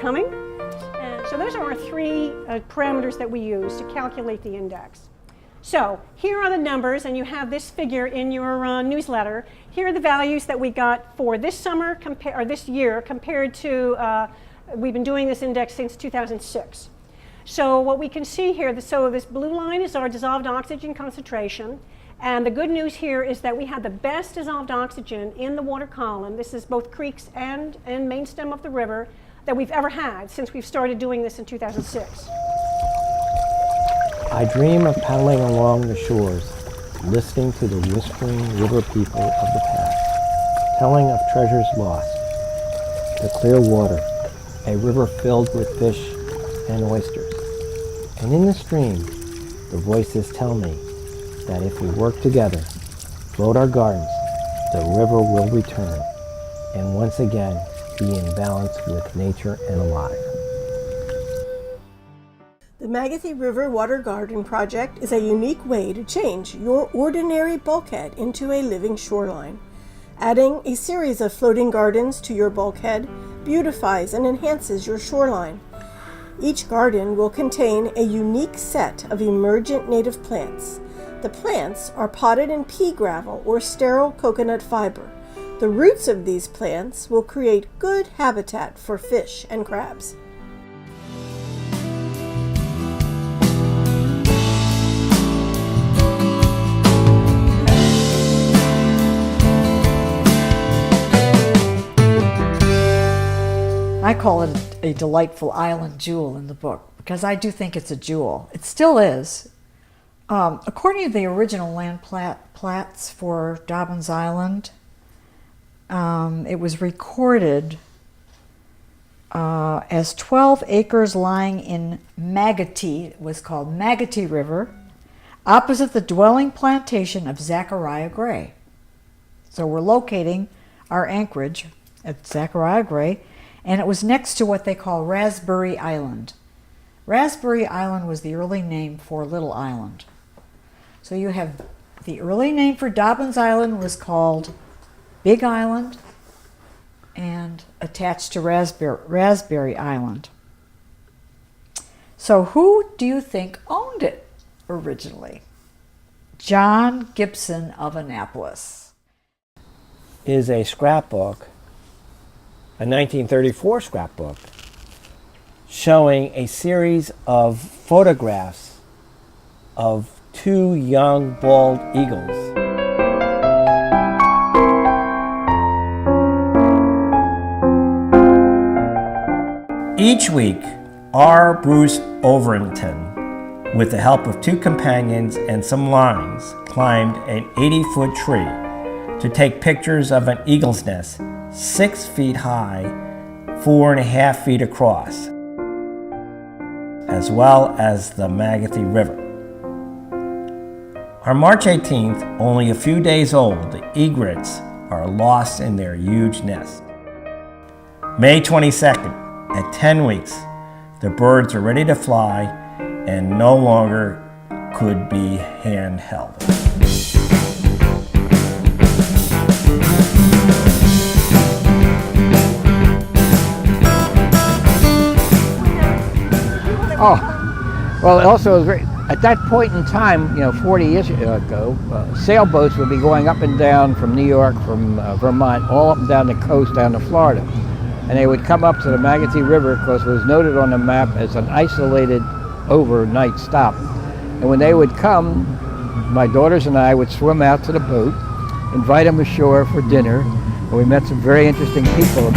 coming. So those are our three parameters that we use to calculate the index. So here are the numbers, and you have this figure in your newsletter. Here are the values that we got for this summer, or this year, compared to, we've been doing this index since 2006. So what we can see here, so this blue line is our dissolved oxygen concentration. And the good news here is that we had the best dissolved oxygen in the water column. This is both creeks and main stem of the river that we've ever had since we've started doing this in 2006. I dream of paddling along the shores, listening to the whispering river people of the past, telling of treasures lost, the clear water, a river filled with fish and oysters. And in the stream, the voices tell me that if we work together, float our gardens, the river will return and once again be in balance with nature and alive. The Magothy River Water Garden project is a unique way to change your ordinary bulkhead into a living shoreline. Adding a series of floating gardens to your bulkhead beautifies and enhances your shoreline. Each garden will contain a unique set of emergent native plants. The plants are potted in pea gravel or sterile coconut fiber. The roots of these plants will create good habitat for fish and crabs. I call it a delightful island jewel in the book because I do think it's a jewel. It still is. According to the original land plats for Dobbins Island, it was recorded as 12 acres lying in Magothy. It was called Magothy River, opposite the dwelling plantation of Zachariah Gray. So we're locating our anchorage at Zachariah Gray, and it was next to what they call Raspberry Island. Raspberry Island was the early name for Little Island. So you have the early name for Dobbins Island was called Big Island and attached to Raspberry Island. So who do you think owned it originally? John Gibson of Annapolis. Is a scrapbook, a 1934 scrapbook, showing a series of photographs of two young bald eagles. Each week, R. Bruce Overington, with the help of two companions and some lines, climbed an 80-foot tree to take pictures of an eagle's nest 6 feet high, 4.5 feet across, as well as the Magothy River. On March 18th, only a few days old, the egrets are lost in their huge nest. May 22nd, at 10 weeks, the birds are ready to fly and no longer could be handheld. Oh, well, also, it was very, at that point in time, 40 years ago, sailboats would be going up and down from New York, from Vermont, all up and down the coast, down to Florida. And they would come up to the Magothy River because it was noted on the map as an isolated overnight stop. And when they would come, my daughters and I would swim out to the boat, invite them ashore for dinner, and we met some very interesting people.